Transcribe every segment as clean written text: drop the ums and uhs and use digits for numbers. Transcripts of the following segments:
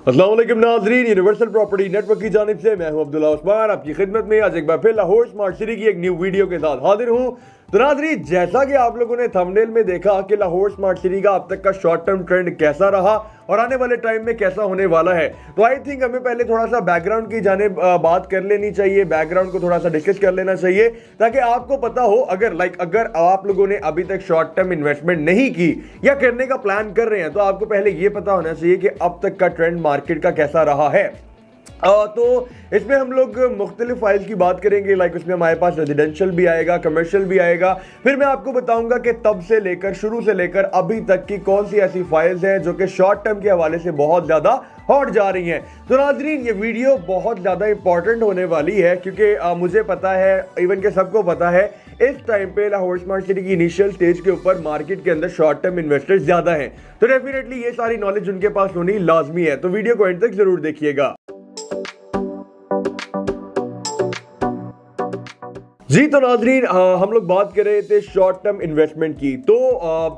अस्सलाम वालेकुम नाज़रीन, यूनिवर्सल प्रॉपर्टी नेटवर्क की जानिब से मैं हूं अब्दुल्ला उस्मान आपकी खिदमत में आज एक बार फिर लाहौर स्मार्ट सिटी की एक न्यू वीडियो के साथ हाजिर हूं। तो नाज़रीन, जैसा कि आप लोगों ने थंबनेल में देखा कि लाहौर स्मार्ट सिटी का अब तक का शॉर्ट टर्म ट्रेंड कैसा रहा और आने वाले टाइम में कैसा होने वाला है, तो आई थिंक हमें पहले थोड़ा सा बैकग्राउंड की जानिब बात कर लेनी चाहिए, बैकग्राउंड को थोड़ा सा डिस्कस कर लेना चाहिए ताकि आपको पता हो अगर आप लोगों ने अभी तक शॉर्ट टर्म इन्वेस्टमेंट नहीं की या करने का प्लान कर रहे हैं तो आपको पहले ये पता होना चाहिए कि अब तक का ट्रेंड मार्केट का कैसा रहा है। तो इसमें हम लोग मुख्तलिफ फाइल्स की बात करेंगे, उसमें हमारे पास रेजिडेंशियल भी आएगा, कमर्शियल भी आएगा। फिर मैं आपको बताऊंगा कि तब से लेकर शुरू से लेकर अभी तक की कौन सी ऐसी फाइल्स हैं जो कि शॉर्ट टर्म के हवाले से बहुत ज़्यादा हॉट जा रही हैं। तो नाज़रीन, ये वीडियो बहुत ज़्यादा इंपॉर्टेंट होने वाली है क्योंकि मुझे पता है, इवन के सबको पता है, इस टाइम पे लाहौर स्मार्ट सिटी की इनिशियल स्टेज के ऊपर मार्केट के अंदर शॉर्ट टर्म इन्वेस्टर्स ज़्यादा हैं। तो डेफिनेटली ये सारी नॉलेज उनके पास होनी लाजमी है, तो वीडियो को एंड तक जरूर देखिएगा। जी तो नाज़रीन, हम लोग बात कर रहे थे शॉर्ट टर्म इन्वेस्टमेंट की। तो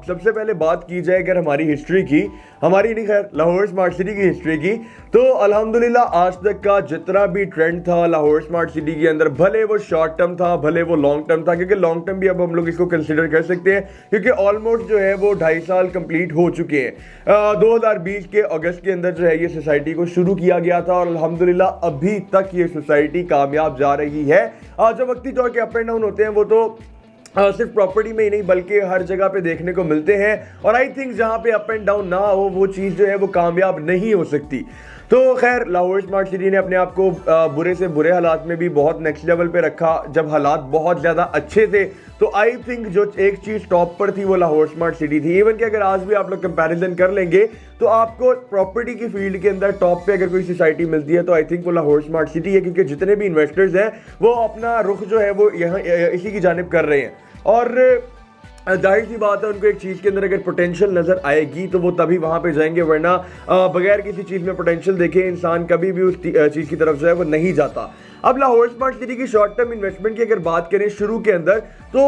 सबसे पहले बात की जाए अगर हमारी हिस्ट्री की, हमारी नहीं खैर लाहौर स्मार्ट सिटी की हिस्ट्री की, तो अल्हम्दुलिल्लाह आज तक का जितना भी ट्रेंड था लाहौर स्मार्ट सिटी के अंदर, भले वो शॉर्ट टर्म था भले वो लॉन्ग टर्म था, क्योंकि लॉन्ग टर्म भी अब हम लोग इसको कंसिडर कर सकते हैं क्योंकि ऑलमोस्ट जो है वो 2.5 साल कंप्लीट हो चुके हैं। 2020 के अगस्त के अंदर जो है ये सोसाइटी को शुरू किया गया था और अल्हम्दुलिल्लाह अभी तक ये सोसाइटी कामयाब जा रही है। जो वक्ती तौर के अप एंड डाउन होते हैं वो तो सिर्फ प्रॉपर्टी में ही नहीं बल्कि हर जगह पे देखने को मिलते हैं और आई थिंक जहां पे अप एंड डाउन ना हो वो चीज़ जो है वो कामयाब नहीं हो सकती। तो खैर लाहौर स्मार्ट सिटी ने अपने आप को बुरे से बुरे हालात में भी बहुत नेक्स्ट लेवल पे रखा। जब हालात बहुत ज़्यादा अच्छे थे तो आई थिंक जो एक चीज़ टॉप पर थी वो लाहौर स्मार्ट सिटी थी। इवन कि अगर आज भी आप लोग कंपैरिजन कर लेंगे तो आपको प्रॉपर्टी की फील्ड के अंदर टॉप पे अगर कोई सोसाइटी मिलती है तो आई थिंक वो लाहौर स्मार्ट सिटी है, क्योंकि जितने भी इन्वेस्टर्स हैं वो अपना रुख जो है वो यहाँ इसी की जानिब कर रहे हैं और जाहिर सी बात है उनको एक चीज़ के अंदर अगर पोटेंशियल नज़र आएगी तो वो तभी वहाँ पे जाएंगे, वरना बगैर किसी चीज़ में पोटेंशियल देखे इंसान कभी भी उस चीज़ की तरफ जो है वो नहीं जाता। अब लाहौर स्मार्ट सिटी की शॉर्ट टर्म इन्वेस्टमेंट की अगर बात करें शुरू के अंदर, तो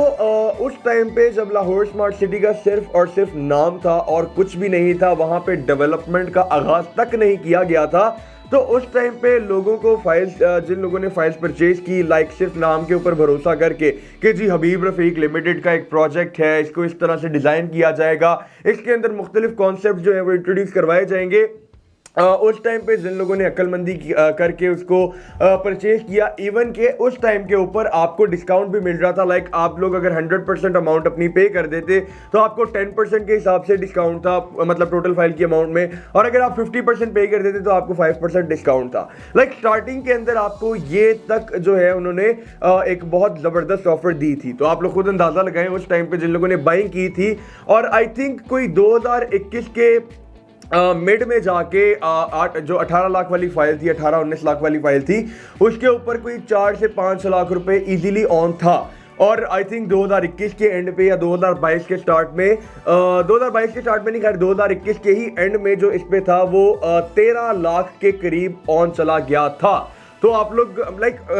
उस टाइम पे जब लाहौर स्मार्ट सिटी का सिर्फ और सिर्फ नाम था और कुछ भी नहीं था, वहाँ पे डेवलपमेंट का आगाज़ तक नहीं किया गया था, तो उस टाइम पे लोगों को फाइल्स, जिन लोगों ने फाइल्स परचेज की सिर्फ नाम के ऊपर भरोसा करके कि जी हबीब रफ़ीक लिमिटेड का एक प्रोजेक्ट है, इसको इस तरह से डिज़ाइन किया जाएगा, इसके अंदर मुख्तलिफ कॉन्सेप्ट जो है वो इंट्रोड्यूस करवाए जाएंगे, उस टाइम पे जिन लोगों ने अक्लमंदी करके उसको परचेज किया, इवन के उस टाइम के ऊपर आपको डिस्काउंट भी मिल रहा था। आप लोग अगर 100% अमाउंट अपनी पे कर देते तो आपको 10% के हिसाब से डिस्काउंट था, मतलब टोटल फाइल की अमाउंट में, और अगर आप 50% पे कर देते तो आपको 5% डिस्काउंट था। स्टार्टिंग के अंदर आपको ये तक जो है उन्होंने एक बहुत ज़बरदस्त ऑफर दी थी। तो आप लोग खुद अंदाज़ा लगाएं उस टाइम पे जिन लोगों ने बाइंग की थी, और आई थिंक कोई 2021 के मिड में जाके जो 18 लाख वाली फाइल थी, 18-19 लाख वाली फाइल थी, उसके ऊपर कोई 4 से 5 लाख रुपए इजीली ऑन था। और आई थिंक 2021 के एंड पे या 2022 के स्टार्ट में, 2022 के स्टार्ट में नहीं, खैर 2021 के ही एंड में जो इस पे था वो 13 लाख के करीब ऑन चला गया था। तो आप लोग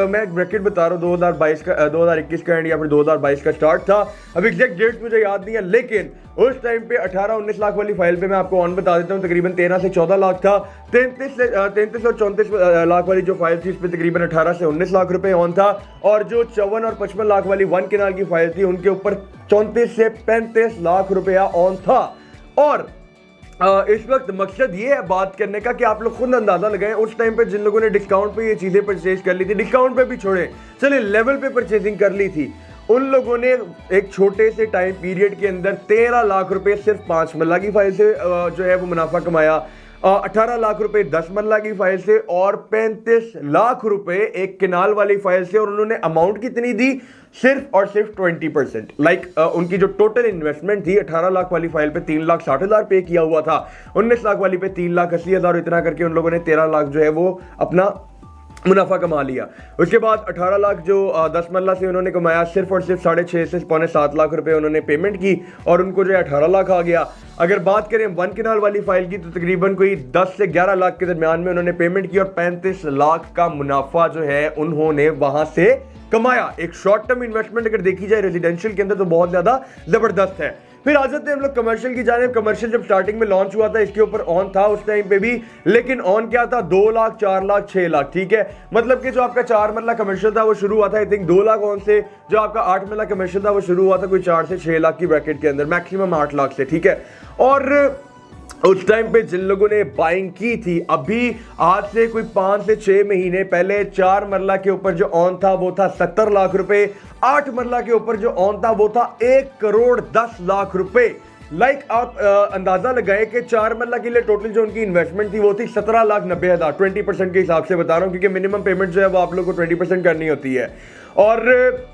मैं एक ब्रैकेट बता रहा हूँ, 2022 का 2021 का एंड या फिर 2022 का स्टार्ट था, अब एग्जैक्ट डेट्स मुझे याद नहीं है, लेकिन उस टाइम पे 18-19 लाख वाली फाइल पे मैं आपको ऑन बता देता हूँ तकरीबन 13 से 14 लाख था। 33 और 34 लाख वाली जो फाइल थी इस पर तकरीबन 18 से 19 लाख रुपए ऑन था, और जो 54 और 55 लाख वाली 1 कनाल की फाइल थी उनके ऊपर 34 से 35 लाख रुपया ऑन था। और इस वक्त मकसद ये है बात करने का कि आप लोग खुद अंदाजा लगाएं उस टाइम पे जिन लोगों ने डिस्काउंट पे ये चीज़ें परचेज कर ली थी, डिस्काउंट पे भी छोड़े, चले लेवल पे परचेजिंग कर ली थी, उन लोगों ने एक छोटे से टाइम पीरियड के अंदर 13 लाख रुपए सिर्फ 5 मरला की फाइल से जो है वो मुनाफा कमाया, 18 लाख रुपए 10 मरला की फाइल से, और 35 लाख रुपए एक किनाल वाली फाइल से, और उन्होंने अमाउंट कितनी दी, सिर्फ और सिर्फ 20%। उनकी जो टोटल इन्वेस्टमेंट थी 18 लाख वाली फाइल पे 3,60,000 पे किया हुआ था, 19 लाख वाली पे 3,80,000, इतना करके उन लोगों ने 13 लाख जो है वो अपना मुनाफा कमा लिया। उसके बाद 18 लाख जो 10 मरला से उन्होंने कमाया, सिर्फ और सिर्फ 6.5 से 6.75 लाख रुपए उन्होंने पेमेंट की और उनको जो है 18 लाख आ गया। अगर बात करें 1 कनाल वाली फाइल की तो तकरीबन कोई 10 से 11 लाख के दरमियान में उन्होंने पेमेंट की और 35 लाख का मुनाफा जो है उन्होंने वहां से कमाया। एक शॉर्ट टर्म इन्वेस्टमेंट अगर देखी जाए रेजिडेंशियल के अंदर तो बहुत ज्यादा जबरदस्त है। फिर आ जाते हैं हम लोग कमर्शियल की जानिब। कमर्शियल जब स्टार्टिंग में लॉन्च हुआ था इसके ऊपर ऑन था उस टाइम पे भी, लेकिन ऑन क्या था, 2 लाख, 4 लाख, 6 लाख, ठीक है। मतलब कि जो आपका 4 मरला कमर्शियल था वो शुरू हुआ था आई थिंक 2 लाख ऑन से, जो आपका 8 मरला कमर्शियल था वो शुरू हुआ था कोई 4 से 6 लाख की ब्रैकेट के अंदर, मैक्सिमम 8 लाख से, ठीक है। और उस टाइम पे जिन लोगों ने बाइंग की थी, अभी आज से कोई 5 से 6 महीने पहले 4 मरला के ऊपर जो ऑन था वो था 70 लाख रुपए, 8 मरला के ऊपर जो ऑन था वो था 1 करोड़ 10 लाख रुपए। लाइक आप अंदाजा लगाए कि 4 मरला के लिए टोटल जो उनकी इन्वेस्टमेंट थी वो थी 17 लाख 90 हजार, 20% के हिसाब से बता रहा हूं क्योंकि मिनिमम पेमेंट जो है वो आप लोग को 20% करनी होती है। और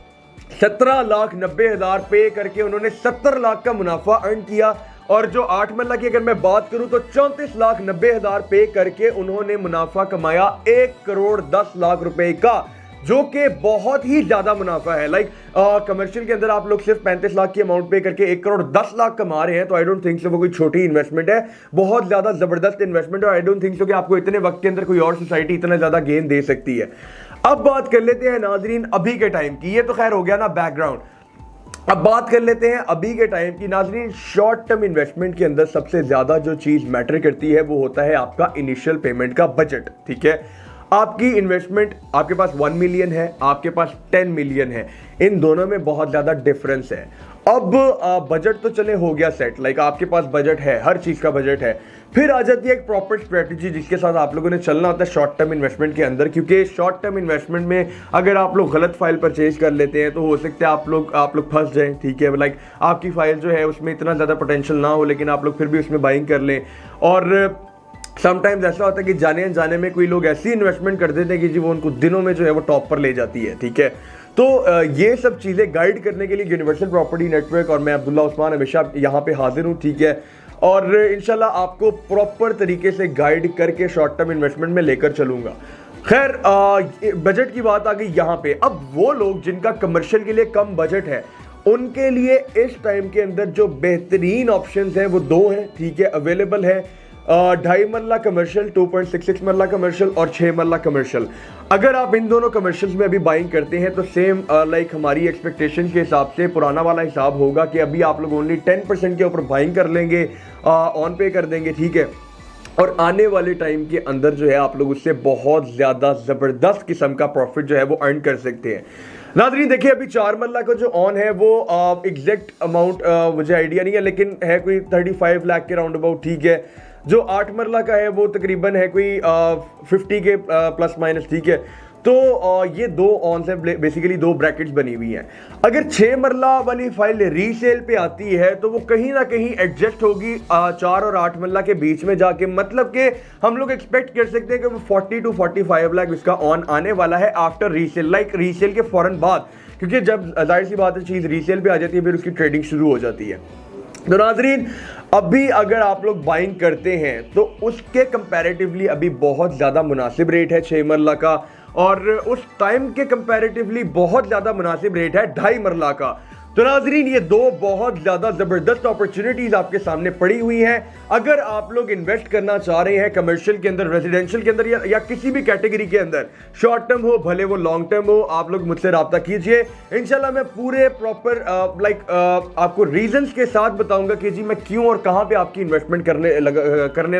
17 लाख 90 हजार पे करके उन्होंने 70 लाख का मुनाफा अर्न किया। और जो 8 मरला की अगर मैं बात करूं तो 34 लाख 90 हजार पे करके उन्होंने मुनाफा कमाया 1 करोड़ 10 लाख रुपए का, जो कि बहुत ही ज्यादा मुनाफा है। लाइक कमर्शियल के अंदर आप लोग सिर्फ 35 लाख की अमाउंट पे करके 1 करोड़ 10 लाख कमा रहे हैं, तो आई डोंट थिंक सो वो कोई छोटी इन्वेस्टमेंट है, बहुत ज्यादा जबरदस्त इन्वेस्टमेंट है। और आई डोंट थिंक सो कि आपको इतने वक्त के अंदर कोई और सोसाइटी इतना ज्यादा गेन दे सकती है। अब बात कर लेते हैं नाजरीन अभी के टाइम की, ये तो खैर हो गया ना बैकग्राउंड। अब बात कर लेते हैं अभी के टाइम की नाजरीन। शॉर्ट टर्म इन्वेस्टमेंट के अंदर सबसे ज्यादा जो चीज मैटर करती है वो होता है आपका इनिशियल पेमेंट का बजट, ठीक है। आपकी इन्वेस्टमेंट, आपके पास 1 मिलियन है, आपके पास 10 मिलियन है, इन दोनों में बहुत ज्यादा डिफरेंस है। अब बजट तो चले हो गया सेट, लाइक आपके पास बजट है, हर चीज का बजट है। फिर आ जाती है एक प्रॉपर स्ट्रेटजी जिसके साथ आप लोगों ने चलना होता है शॉर्ट टर्म इन्वेस्टमेंट के अंदर, क्योंकि शॉर्ट टर्म इन्वेस्टमेंट में अगर आप लोग गलत फाइल परचेज कर लेते हैं तो हो सकता है आप लोग फंस जाएं, ठीक है। लाइक आपकी फाइल जो है उसमें इतना ज्यादा पोटेंशियल ना हो लेकिन आप लोग फिर भी उसमें बाइंग कर लें। और समटाइम्स ऐसा होता है कि जाने अनजाने में कोई लोग ऐसी इन्वेस्टमेंट कर देते हैं कि जी वो उनको दिनों में जो है वो टॉप पर ले जाती है, ठीक है। तो ये सब चीज़ें गाइड करने के लिए यूनिवर्सल प्रॉपर्टी नेटवर्क और मैं अब्दुल्ला उस्मान हमेशा यहाँ पे हाजिर हूँ, ठीक है। और इंशाल्लाह आपको प्रॉपर तरीके से गाइड करके शॉर्ट टर्म इन्वेस्टमेंट में लेकर चलूँगा। खैर बजट की बात आ गई यहाँ पे। अब वो लोग जिनका कमर्शियल के लिए कम बजट है उनके लिए इस टाइम के अंदर जो बेहतरीन ऑप्शंस हैं वो 2 हैं, ठीक है, अवेलेबल है। 2.5 मरला कमर्शियल, 2.66 मरला कमर्शियल और 6 मरला कमर्शियल। अगर आप इन दोनों कमर्शियल्स में अभी बाइंग करते हैं तो सेम लाइक हमारी एक्सपेक्टेशन के हिसाब से पुराना वाला हिसाब होगा कि अभी आप लोग ओनली 10% के ऊपर बाइंग कर लेंगे, ऑन पे कर देंगे, ठीक है। और आने वाले टाइम के अंदर जो है आप लोग उससे बहुत ज़्यादा ज़बरदस्त किस्म का प्रॉफिट जो है वो अर्न कर सकते हैं। नाज़रीन देखिए अभी 4 मरला का जो ऑन है वो एग्जैक्ट अमाउंट मुझे आइडिया नहीं है लेकिन है कोई 35 लाख के राउंड अबाउट, ठीक है। जो 8 मरला का है वो तकरीबन है कोई 50 के प्लस माइनस, ठीक है। तो ये 2 ऑन से बेसिकली 2 ब्रैकेट्स बनी हुई हैं। अगर 6 मरला वाली फाइल रीसेल पे आती है तो वो कहीं ना कहीं एडजस्ट होगी 4 और 8 मरला के बीच में जाके, मतलब कि हम लोग एक्सपेक्ट कर सकते हैं कि वो 40 to 45 लाख इसका ऑन आने वाला है आफ्टर रीसेल, लाइक रीसेल के फौरन बाद, क्योंकि जब जाहिर सी बात है चीज़ रीसेल पे आ जाती है फिर उसकी ट्रेडिंग शुरू हो जाती है। तो नाजरीन अभी अगर आप लोग बाइंग करते हैं तो उसके कंपैरेटिवली अभी बहुत ज़्यादा मुनासिब रेट है 6 मरला का, और उस टाइम के कंपैरेटिवली बहुत ज़्यादा मुनासिब रेट है 2.5 मरला का। तो नाजरीन ये 2 बहुत ज़्यादा ज़बरदस्त अपॉर्चुनिटीज़ आपके सामने पड़ी हुई हैं। अगर आप लोग इन्वेस्ट करना चाह रहे हैं कमर्शियल के अंदर, रेजिडेंशियल के अंदर या किसी भी कैटेगरी के अंदर, शॉर्ट टर्म हो भले वो लॉन्ग टर्म हो, आप लोग मुझसे रब्ता कीजिए। इंशाल्लाह मैं पूरे प्रॉपर आपको रीजंस के साथ बताऊंगा कि जी मैं क्यों और कहां पे आपकी इन्वेस्टमेंट करवाने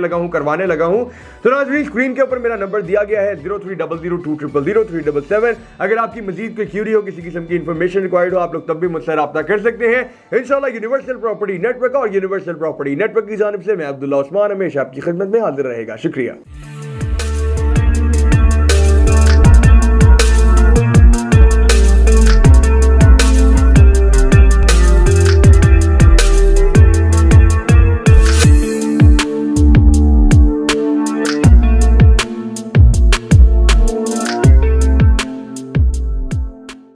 लगा हूं। तो नाज़रीन स्क्रीन के ऊपर मेरा नंबर दिया गया है 0300200377। अगर आपकी मजीद कोई क्यूरी हो, किसी किस्म की इंफॉर्मेशन रिक्वायर्ड हो, आप लोग तब भी मुझसे रब्ता कर सकते हैं। इंशाल्लाह यूनिवर्सल प्रॉपर्टी नेटवर्क और यूनिवर्सल प्रॉपर्टी नेटवर्क की जानिब से मैं अब्दुल्ला उस्मान हमेशा आपकी खिदमत में हाजिर रहेगा। शुक्रिया।